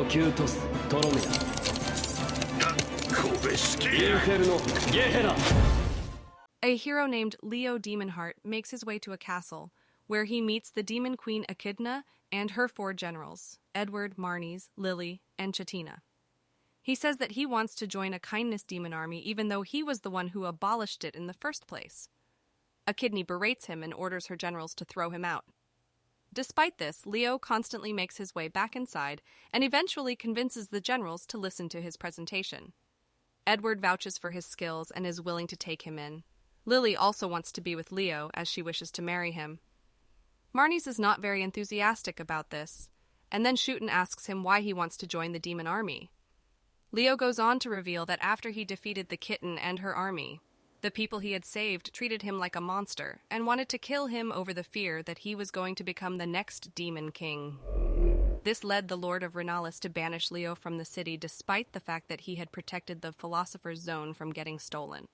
キュートストロメアインフェルノゲヘラ A hero named Leo Demonheart makes his way to a castle, where he meets the demon queen Echidna and her 4 generals, Edward, Marnies, Lily, and Chatina. He says that he wants to join a kindness demon army even though he was the one who abolished it in the first place. Echidna berates him and orders her generals to throw him out. Despite this, Leo constantly makes his way back inside and eventually convinces the generals to listen to his presentation. Edward vouches for his skills and is willing to take him in. Lily also wants to be with Leo as she wishes to marry him. Marnies is not very enthusiastic about this, and then Shooten asks him why he wants to join the demon army. Leo goes on to reveal that after he defeated the kitten and her army, the people he had saved treated him like a monster and wanted to kill him over the fear that he was going to become the next demon king. This led the Lord of Renalis to banish Leo from the city despite the fact that he had protected the Philosopher's Zone from getting stolen.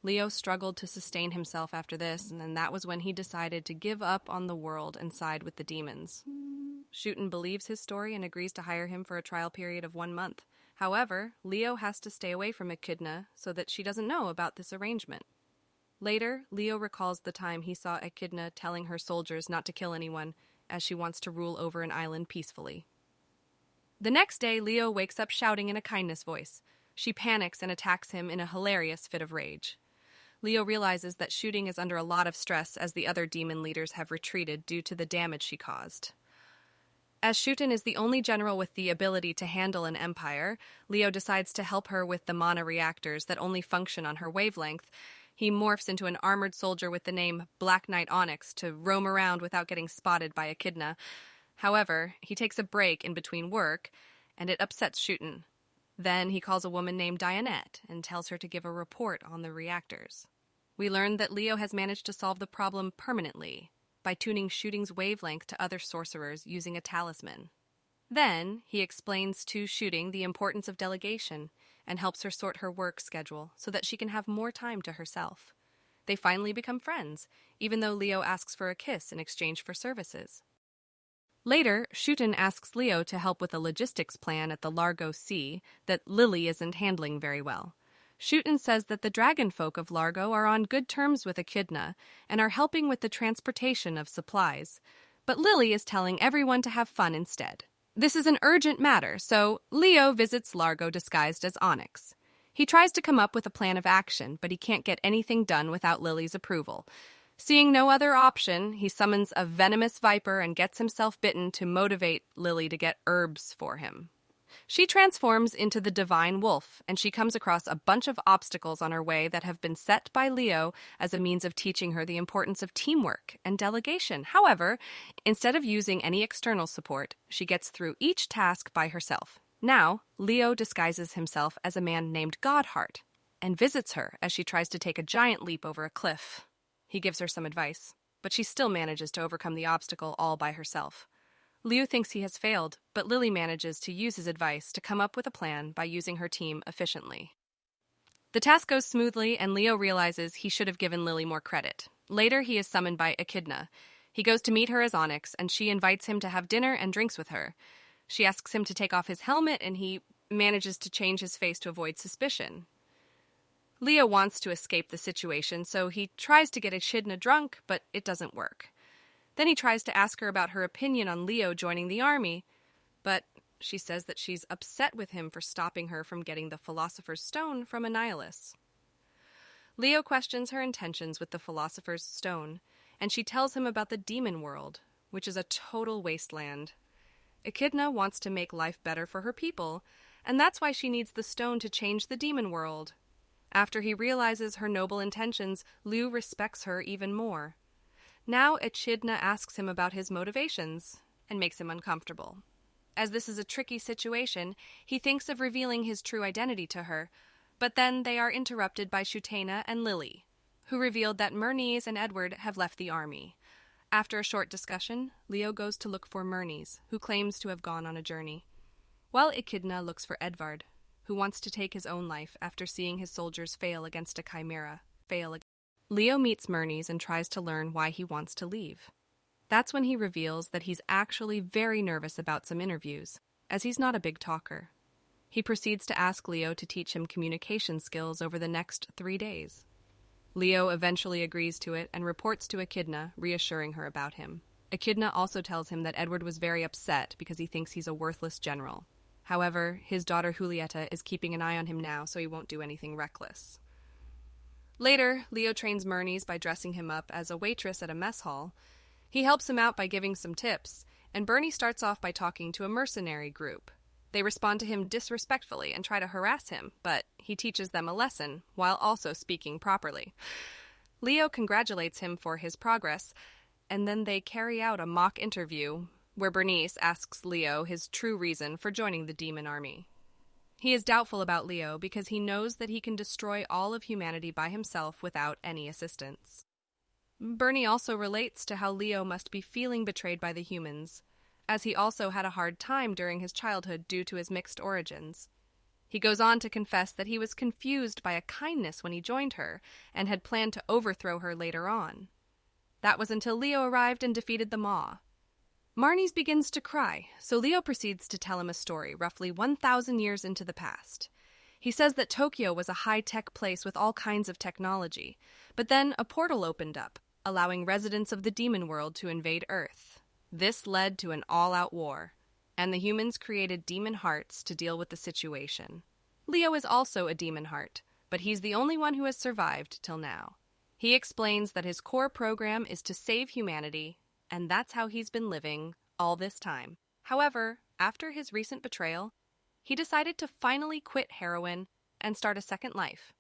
Leo struggled to sustain himself after this, and then that was when he decided to give up on the world and side with the demons. Shooten believes his story and agrees to hire him for a trial period of 1 month. However, Leo has to stay away from Echidna so that she doesn't know about this arrangement. Later, Leo recalls the time he saw Echidna telling her soldiers not to kill anyone, as she wants to rule over an island peacefully. The next day, Leo wakes up shouting in a kindness voice. She panics and attacks him in a hilarious fit of rage. Leo realizes that Shooting is under a lot of stress as the other demon leaders have retreated due to the damage she caused. As Shooten is the only general with the ability to handle an empire, Leo decides to help her with the mana reactors that only function on her wavelength. He morphs into an armored soldier with the name Black Knight Onyx to roam around without getting spotted by Echidna. However, he takes a break in between work, and it upsets Shooten. Then he calls a woman named Dianette and tells her to give a report on the reactors. We learn that Leo has managed to solve the problem permanently by tuning Shooting's wavelength to other sorcerers using a talisman. Then, he explains to Shooting the importance of delegation and helps her sort her work schedule so that she can have more time to herself. They finally become friends, even though Leo asks for a kiss in exchange for services. Later, Shooten asks Leo to help with a logistics plan at the Largo Sea that Lily isn't handling very well. Shooten says that the dragon folk of Largo are on good terms with Echidna and are helping with the transportation of supplies, but Lily is telling everyone to have fun instead. This is an urgent matter, so Leo visits Largo disguised as Onyx. He tries to come up with a plan of action, but he can't get anything done without Lily's approval. Seeing no other option, he summons a venomous viper and gets himself bitten to motivate Lily to get herbs for him. She transforms into the divine wolf, and she comes across a bunch of obstacles on her way that have been set by Leo as a means of teaching her the importance of teamwork and delegation. However, instead of using any external support, she gets through each task by herself. Now, Leo disguises himself as a man named Godheart and visits her as she tries to take a giant leap over a cliff. He gives her some advice, but she still manages to overcome the obstacle all by herself. Leo thinks he has failed, but Lily manages to use his advice to come up with a plan by using her team efficiently. The task goes smoothly, and Leo realizes he should have given Lily more credit. Later, he is summoned by Echidna. He goes to meet her as Onyx, and she invites him to have dinner and drinks with her. She asks him to take off his helmet, and he manages to change his face to avoid suspicion. Leo wants to escape the situation, so he tries to get Echidna drunk, but it doesn't work. Then he tries to ask her about her opinion on Leo joining the army, but she says that she's upset with him for stopping her from getting the Philosopher's Stone from Annihilus. Leo questions her intentions with the Philosopher's Stone, and she tells him about the demon world, which is a total wasteland. Echidna wants to make life better for her people, and that's why she needs the stone to change the demon world. After he realizes her noble intentions, Leo respects her even more. Now Echidna asks him about his motivations and makes him uncomfortable. As this is a tricky situation, he thinks of revealing his true identity to her, but then they are interrupted by Shutena and Lily, who revealed that Mernies and Edward have left the army. After a short discussion, Leo goes to look for Mernies, who claims to have gone on a journey, while Echidna looks for Edvard, who wants to take his own life after seeing his soldiers fail against a chimera. Leo meets Mernies and tries to learn why he wants to leave. That's when he reveals that he's actually very nervous about some interviews. as he's not a big talker. He proceeds to ask Leo to teach him communication skills over the next 3 days. Leo eventually agrees to it and reports to Echidna, reassuring her about him. Echidna also tells him that Edward was very upset because he thinks he's a worthless general. However, his daughter Julieta is keeping an eye on him now, so he won't do anything reckless. Later, Leo trains Myrnies by dressing him up as a waitress at a mess hall. He helps him out by giving some tips, and Bernie starts off by talking to a mercenary group. They respond to him disrespectfully and try to harass him, but he teaches them a lesson while also speaking properly. Leo congratulates him for his progress, and then they carry out a mock interview where Bernice asks Leo his true reason for joining the demon army. He is doubtful about Leo because he knows that he can destroy all of humanity by himself without any assistance. Bernie also relates to how Leo must be feeling betrayed by the humans, as he also had a hard time during his childhood due to his mixed origins. He goes on to confess that he was confused by a kindness when he joined her and had planned to overthrow her later on. That was until Leo arrived and defeated the Maw. Marnies begins to cry, so Leo proceeds to tell him a story roughly 1,000 years into the past. He says that Tokyo was a high-tech place with all kinds of technology, but then a portal opened up, allowing residents of the demon world to invade Earth. This led to an all-out war, and the humans created demon hearts to deal with the situation. Leo is also a demon heart, but he's the only one who has survived till now. He explains that his core program is to save humanity, and that's how he's been living all this time. However, after his recent betrayal, he decided to finally quit heroin and start a second life.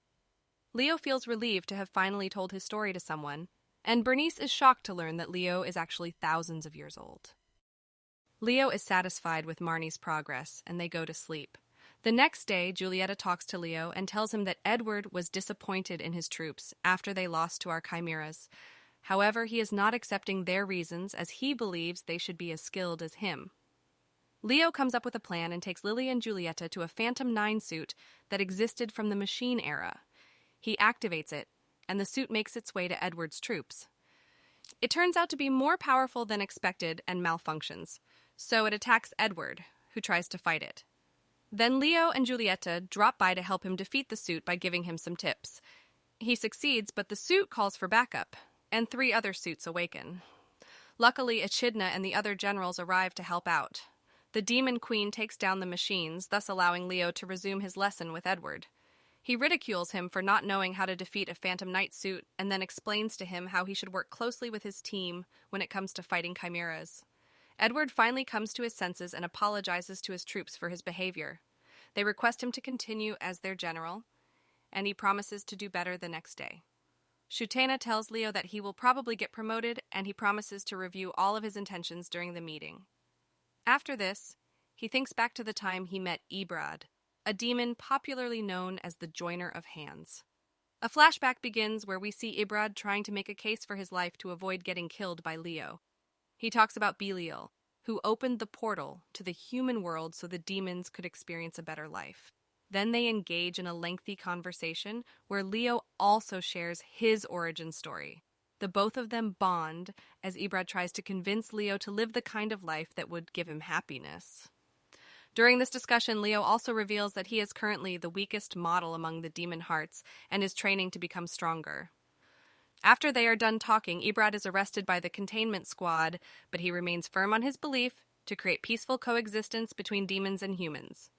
Leo feels relieved to have finally told his story to someone, and Bernice is shocked to learn that Leo is actually thousands of years old. Leo is satisfied with Marnie's progress, and they go to sleep. The next day, Julieta talks to Leo and tells him that Edward was disappointed in his troops after they lost to our chimeras. However, he is not accepting their reasons as he believes they should be as skilled as him. Leo comes up with a plan and takes Lily and Julieta to a Phantom 9 suit that existed from the Machine era. He activates it, and the suit makes its way to Edward's troops. It turns out to be more powerful than expected and malfunctions, so it attacks Edward, who tries to fight it. Then Leo and Julieta drop by to help him defeat the suit by giving him some tips. He succeeds, but the suit calls for backup, and 3 other suits awaken. Luckily, Echidna and the other generals arrive to help out. The Demon Queen takes down the machines, thus allowing Leo to resume his lesson with Edward. He ridicules him for not knowing how to defeat a Phantom Knight suit, and then explains to him how he should work closely with his team when it comes to fighting chimeras. Edward finally comes to his senses and apologizes to his troops for his behavior. They request him to continue as their general, and he promises to do better the next day. Shutena tells Leo that he will probably get promoted, and he promises to review all of his intentions during the meeting. After this, he thinks back to the time he met Ebrad, a demon popularly known as the Joiner of Hands. A flashback begins where we see Ebrad trying to make a case for his life to avoid getting killed by Leo. He talks about Belial, who opened the portal to the human world so the demons could experience a better life. Then they engage in a lengthy conversation where Leo also shares his origin story. The both of them bond as Ebrad tries to convince Leo to live the kind of life that would give him happiness. During this discussion, Leo also reveals that he is currently the weakest model among the demon hearts and is training to become stronger. After they are done talking, Ebrad is arrested by the containment squad, but he remains firm on his belief to create peaceful coexistence between demons and humans.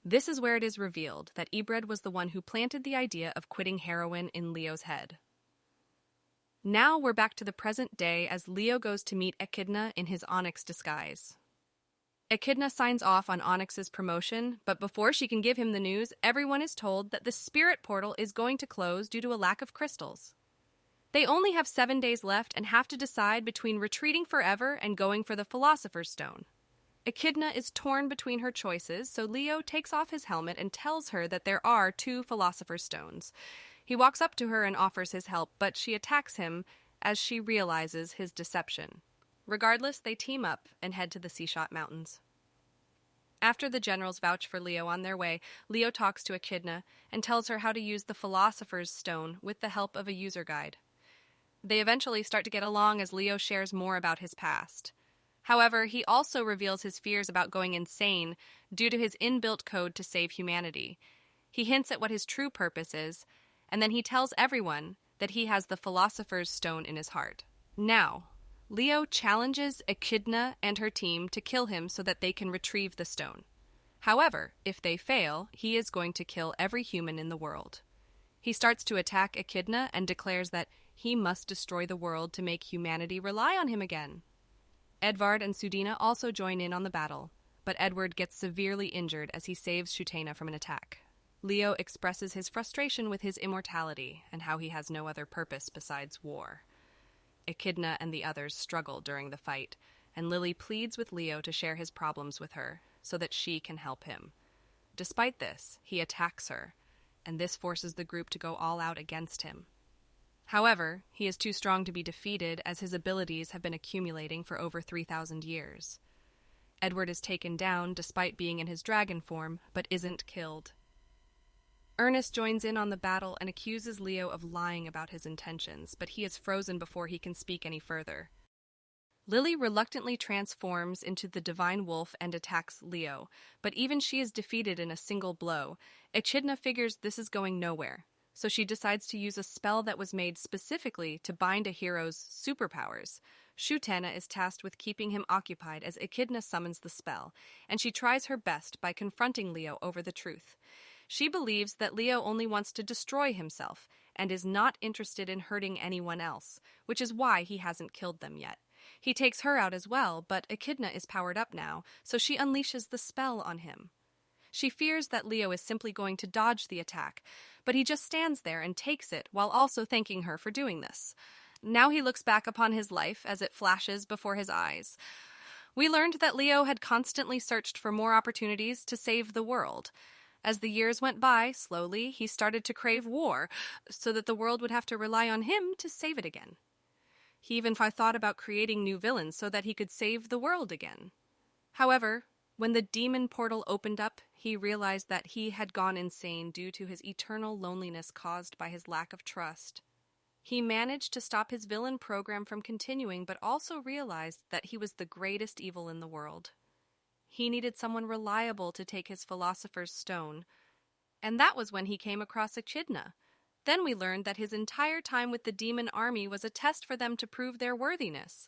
This is where it is revealed that Ebrad was the one who planted the idea of quitting heroin in Leo's head. Now we're back to the present day as Leo goes to meet Echidna in his Onyx disguise. Echidna signs off on Onyx's promotion, but before she can give him the news, everyone is told that the spirit portal is going to close due to a lack of crystals. They only have 7 days left and have to decide between retreating forever and going for the Philosopher's Stone. Echidna is torn between her choices, so Leo takes off his helmet and tells her that there are 2 Philosopher's Stones. He walks up to her and offers his help, but she attacks him as she realizes his deception. Regardless, they team up and head to the Seashot Mountains. After the generals vouch for Leo on their way, Leo talks to Echidna and tells her how to use the Philosopher's Stone with the help of a user guide. They eventually start to get along as Leo shares more about his past. However, he also reveals his fears about going insane due to his inbuilt code to save humanity. He hints at what his true purpose is, and then he tells everyone that he has the Philosopher's Stone in his heart. Now, Leo challenges Echidna and her team to kill him so that they can retrieve the stone. However, if they fail, he is going to kill every human in the world. He starts to attack Echidna and declares that he must destroy the world to make humanity rely on him again. Edvard and Sudina also join in on the battle, but Edward gets severely injured as he saves Chutena from an attack. Leo expresses his frustration with his immortality and how he has no other purpose besides war. Echidna and the others struggle during the fight, and Lily pleads with Leo to share his problems with her so that she can help him. Despite this, he attacks her, and this forces the group to go all out against him. However, he is too strong to be defeated as his abilities have been accumulating for over 3,000 years. Edward is taken down despite being in his dragon form, but isn't killed. Ernest joins in on the battle and accuses Leo of lying about his intentions, but he is frozen before he can speak any further. Lily reluctantly transforms into the divine wolf and attacks Leo, but even she is defeated in a single blow. Echidna figures this is going nowhere, so she decides to use a spell that was made specifically to bind a hero's superpowers. Chutena is tasked with keeping him occupied as Echidna summons the spell, and she tries her best by confronting Leo over the truth. She believes that Leo only wants to destroy himself and is not interested in hurting anyone else, which is why he hasn't killed them yet. He takes her out as well, but Echidna is powered up now, so she unleashes the spell on him. She fears that Leo is simply going to dodge the attack, but he just stands there and takes it while also thanking her for doing this. Now he looks back upon his life as it flashes before his eyes. We learned that Leo had constantly searched for more opportunities to save the world. As the years went by, slowly, he started to crave war, so that the world would have to rely on him to save it again. He even thought about creating new villains so that he could save the world again. However, when the demon portal opened up, he realized that he had gone insane due to his eternal loneliness caused by his lack of trust. He managed to stop his villain program from continuing, but also realized that he was the greatest evil in the world. He needed someone reliable to take his Philosopher's Stone, and that was when he came across Echidna. Then we learned that his entire time with the demon army was a test for them to prove their worthiness.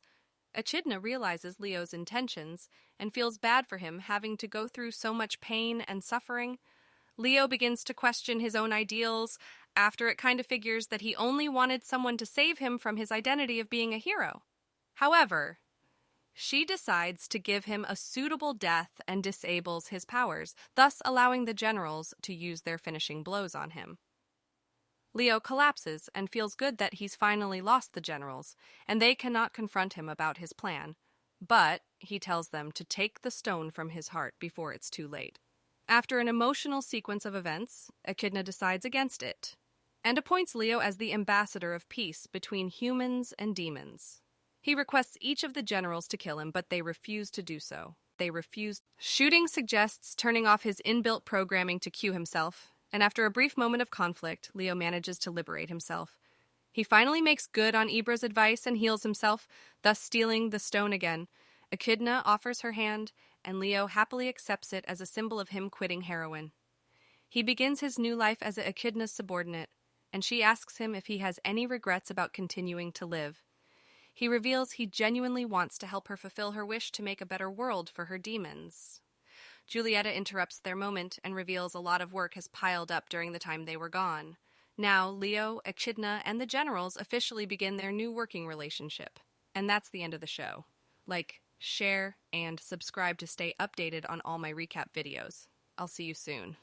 Echidna realizes Leo's intentions and feels bad for him having to go through so much pain and suffering. Leo begins to question his own ideals after it kind of figures that he only wanted someone to save him from his identity of being a hero. However, she decides to give him a suitable death and disables his powers, thus allowing the generals to use their finishing blows on him. Leo collapses and feels good that he's finally lost the generals, and they cannot confront him about his plan. But he tells them to take the stone from his heart before it's too late. After an emotional sequence of events, Echidna decides against it, and appoints Leo as the ambassador of peace between humans and demons. He requests each of the generals to kill him, but they refuse to do so. They refuse. Shooting suggests turning off his inbuilt programming to cue himself, and after a brief moment of conflict, Leo manages to liberate himself. He finally makes good on Ibra's advice and heals himself, thus stealing the stone again. Echidna offers her hand, and Leo happily accepts it as a symbol of him quitting heroin. He begins his new life as Echidna's subordinate, and she asks him if he has any regrets about continuing to live. He reveals he genuinely wants to help her fulfill her wish to make a better world for her demons. Julieta interrupts their moment and reveals a lot of work has piled up during the time they were gone. Now, Leo, Echidna, and the generals officially begin their new working relationship. And that's the end of the show. Like, share, and subscribe to stay updated on all my recap videos. I'll see you soon.